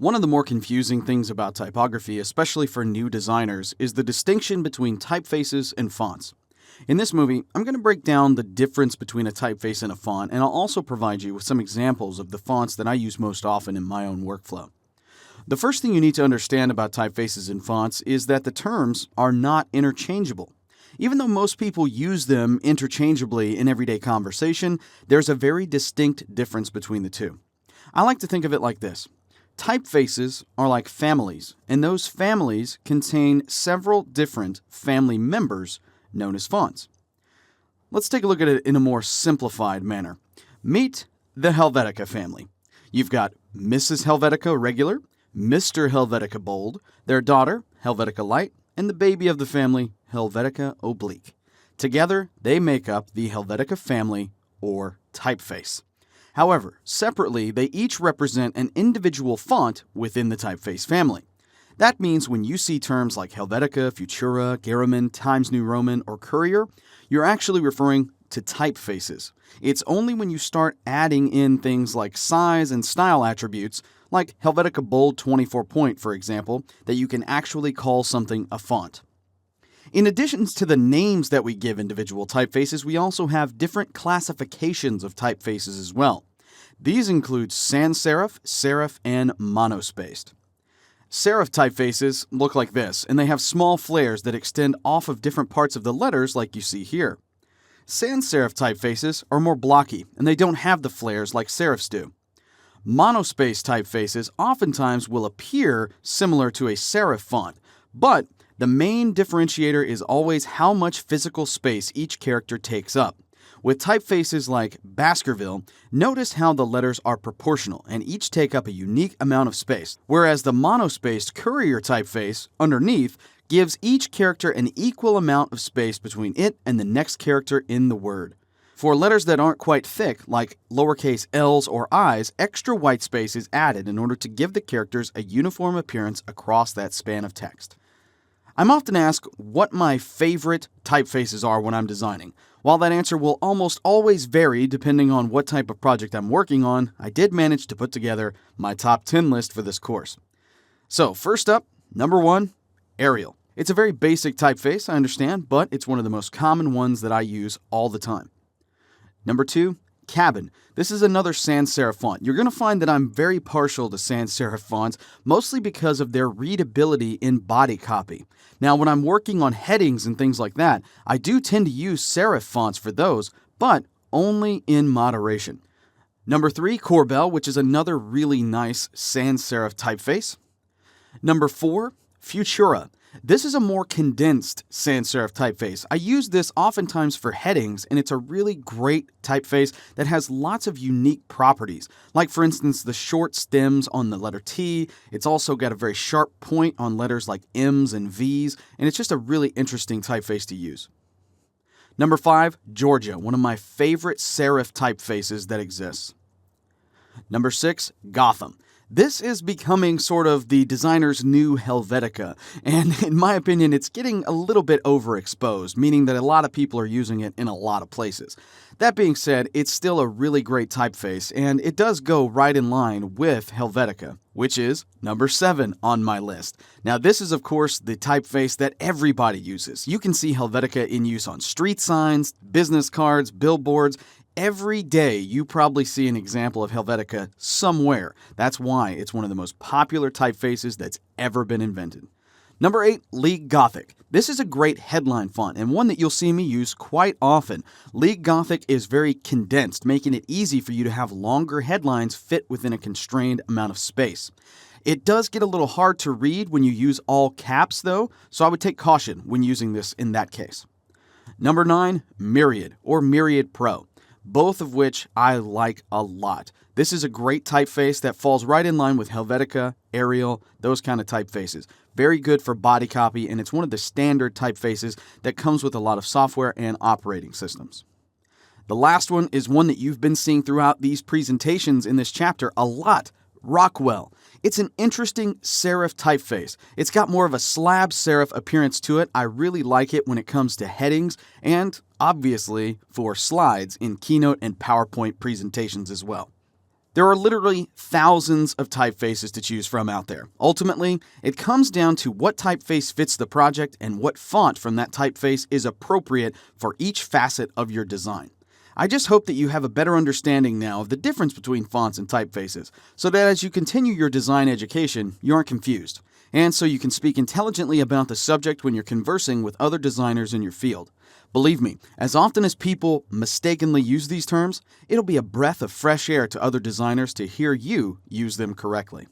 One of the more confusing things about typography, especially for new designers, is the distinction between typefaces and fonts. In this movie, I'm going to break down the difference between a typeface and a font, and I'll also provide you with some examples of the fonts that I use most often in my own workflow. The first thing you need to understand about typefaces and fonts is that the terms are not interchangeable. Even though most people use them interchangeably in everyday conversation, there's a very distinct difference between the two. I like to think of it like this. Typefaces are like families, and those families contain several different family members known as fonts. Let's take a look at it in a more simplified manner. Meet the Helvetica family. You've got Mrs. Helvetica Regular, Mr. Helvetica Bold, their daughter, Helvetica Light, and the baby of the family, Helvetica Oblique. Together, they make up the Helvetica family, or typeface. However, separately, they each represent an individual font within the typeface family. That means when you see terms like Helvetica, Futura, Garamond, Times New Roman, or Courier, you're actually referring to typefaces. It's only when you start adding in things like size and style attributes, like Helvetica Bold 24 point, for example, that you can actually call something a font. In addition to the names that we give individual typefaces, we also have different classifications of typefaces as well. These include sans serif, serif, and monospaced. Serif typefaces look like this, and they have small flares that extend off of different parts of the letters like you see here. Sans serif typefaces are more blocky, and they don't have the flares like serifs do. Monospaced typefaces oftentimes will appear similar to a serif font, but the main differentiator is always how much physical space each character takes up. With typefaces like Baskerville, notice how the letters are proportional and each take up a unique amount of space, whereas the monospaced Courier typeface, underneath, gives each character an equal amount of space between it and the next character in the word. For letters that aren't quite thick, like lowercase l's or i's, extra white space is added in order to give the characters a uniform appearance across that span of text. I'm often asked what my favorite typefaces are when I'm designing. While that answer will almost always vary depending on what type of project I'm working on, I did manage to put together my top 10 list for this course. So first up, number 1, Arial. It's a very basic typeface, I understand, but it's one of the most common ones that I use all the time. Number 2, Cabin. This is another sans serif font. You're going to find that I'm very partial to sans serif fonts, mostly because of their readability in body copy. Now, when I'm working on headings and things like that, I do tend to use serif fonts for those, but only in moderation. Number 3, Corbel, which is another really nice sans serif typeface. Number 4, Futura. This is a more condensed sans serif typeface. I use this oftentimes for headings, and it's a really great typeface that has lots of unique properties. Like, for instance, the short stems on the letter T. It's also got a very sharp point on letters like M's and V's, and it's just a really interesting typeface to use. Number 5, Georgia, one of my favorite serif typefaces that exists. Number 6, Gotham. This is becoming sort of the designer's new Helvetica, and in my opinion, it's getting a little bit overexposed, meaning that a lot of people are using it in a lot of places. That being said, it's still a really great typeface, and it does go right in line with Helvetica, which is number 7 on my list. Now, this is, of course, the typeface that everybody uses. You can see Helvetica in use on street signs, business cards, billboards. Every day, you probably see an example of Helvetica somewhere. That's why it's one of the most popular typefaces that's ever been invented. Number 8, League Gothic. This is a great headline font and one that you'll see me use quite often. League Gothic is very condensed, making it easy for you to have longer headlines fit within a constrained amount of space. It does get a little hard to read when you use all caps, though, so I would take caution when using this in that case. Number 9, Myriad, or Myriad Pro. Both of which I like a lot. This is a great typeface that falls right in line with Helvetica, Arial, those kind of typefaces. Very good for body copy, and it's one of the standard typefaces that comes with a lot of software and operating systems. The last one is one that you've been seeing throughout these presentations in this chapter a lot, Rockwell. It's an interesting serif typeface. It's got more of a slab serif appearance to it. I really like it when it comes to headings and, obviously, for slides in Keynote and PowerPoint presentations as well. There are literally thousands of typefaces to choose from out there. Ultimately, it comes down to what typeface fits the project and what font from that typeface is appropriate for each facet of your design. I just hope that you have a better understanding now of the difference between fonts and typefaces, so that as you continue your design education, you aren't confused, and so you can speak intelligently about the subject when you're conversing with other designers in your field. Believe me, as often as people mistakenly use these terms, it'll be a breath of fresh air to other designers to hear you use them correctly.